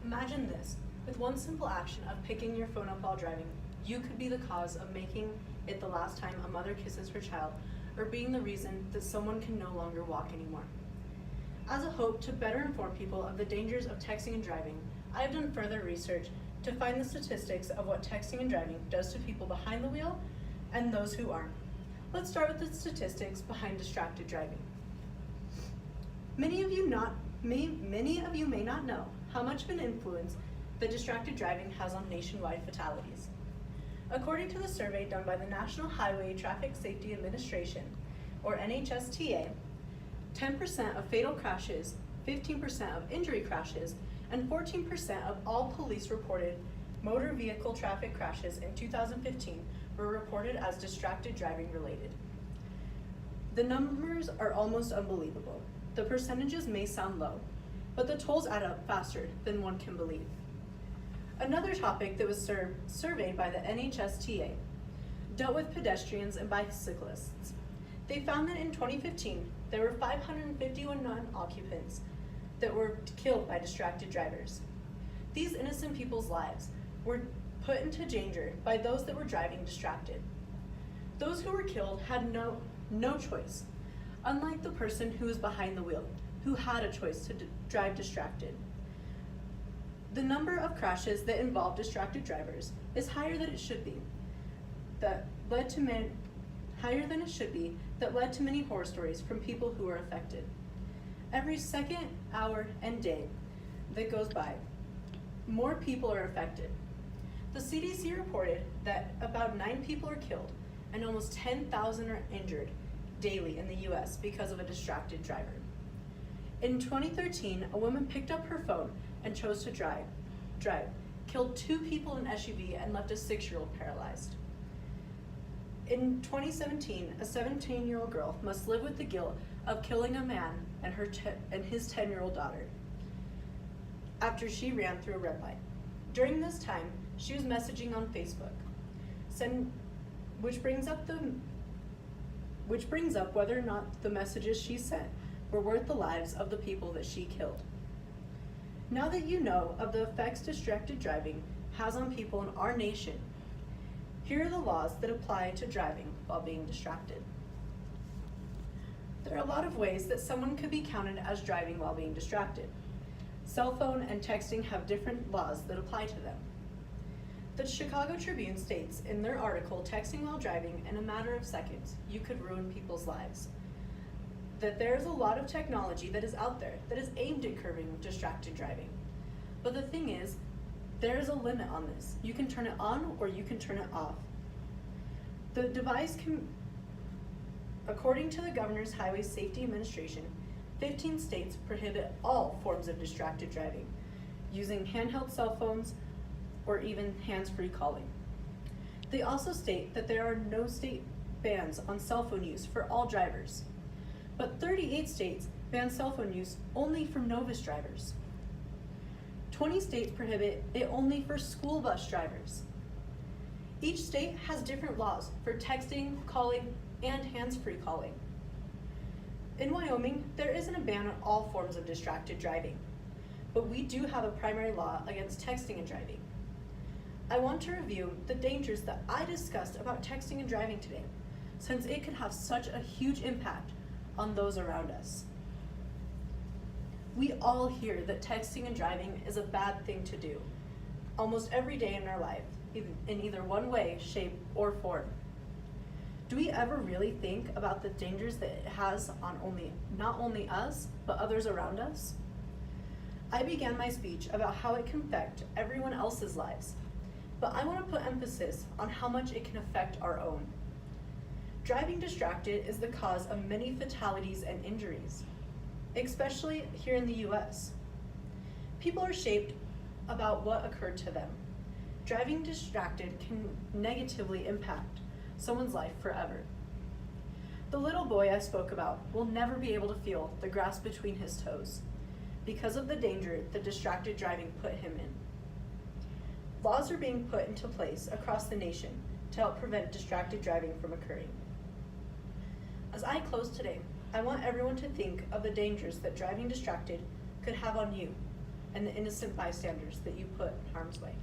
Imagine this. With one simple action of picking your phone up while driving, you could be the cause of making it the last time a mother kisses her child, or being the reason that someone can no longer walk anymore. As a hope to better inform people of the dangers of texting and driving, I have done further research to find the statistics of what texting and driving does to people behind the wheel and those who aren't. Let's start with the statistics behind distracted driving. Many of you may not know how much of an influence that distracted driving has on nationwide fatalities. According to the survey done by the National Highway Traffic Safety Administration, or NHTSA, 10% of fatal crashes, 15% of injury crashes, and 14% of all police-reported motor vehicle traffic crashes in 2015 were reported as distracted driving related. The numbers are almost unbelievable. The percentages may sound low, but the tolls add up faster than one can believe. Another topic that was surveyed by the NHTSA dealt with pedestrians and bicyclists. They found that in 2015, there were 551 non-occupants that were killed by distracted drivers. These innocent people's lives were put into danger by those that were driving distracted. Those who were killed had no choice, unlike the person who was behind the wheel, who had a choice to drive distracted. The number of crashes that involve distracted drivers is higher than it should be, that led to many horror stories from people who are affected. Every second, hour, and day that goes by, more people are affected. The CDC reported that about 9 people are killed and almost 10,000 are injured daily in the US because of a distracted driver. In 2013, a woman picked up her phone and chose to drive, killed 2 people in an SUV and left a 6-year-old paralyzed. In 2017, a 17-year-old girl must live with the guilt of killing a man and his 10-year-old daughter after she ran through a red light. During this time, she was messaging on Facebook, which brings up whether or not the messages she sent were worth the lives of the people that she killed. Now that you know of the effects distracted driving has on people in our nation, here are the laws that apply to driving while being distracted. There are a lot of ways that someone could be counted as driving while being distracted. Cell phone and texting have different laws that apply to them. The Chicago Tribune states in their article, "Texting while driving, in a matter of seconds, you could ruin people's lives," that there's a lot of technology that is out there that is aimed at curbing distracted driving. But the thing is, there is a limit on this. You can turn it on or you can turn it off. The device can, according to the Governor's Highway Safety Administration, 15 states prohibit all forms of distracted driving, using handheld cell phones or even hands-free calling. They also state that there are no state bans on cell phone use for all drivers, but 38 states ban cell phone use only for novice drivers. 20 states prohibit it only for school bus drivers. Each state has different laws for texting, calling, and hands-free calling. In Wyoming, there isn't a ban on all forms of distracted driving, but we do have a primary law against texting and driving. I want to review the dangers that I discussed about texting and driving today, since it could have such a huge impact on those around us. We all hear that texting and driving is a bad thing to do, almost every day in our life, in either one way, shape, or form. Do we ever really think about the dangers that it has on not only us, but others around us? I began my speech about how it can affect everyone else's lives, but I want to put emphasis on how much it can affect our own. Driving distracted is the cause of many fatalities and injuries, especially here in the US. People are shaped about what occurred to them. Driving distracted can negatively impact someone's life forever. The little boy I spoke about will never be able to feel the grass between his toes because of the danger that distracted driving put him in. Laws are being put into place across the nation to help prevent distracted driving from occurring. As I close today, I want everyone to think of the dangers that driving distracted could have on you. and the innocent bystanders that you put in harm's way.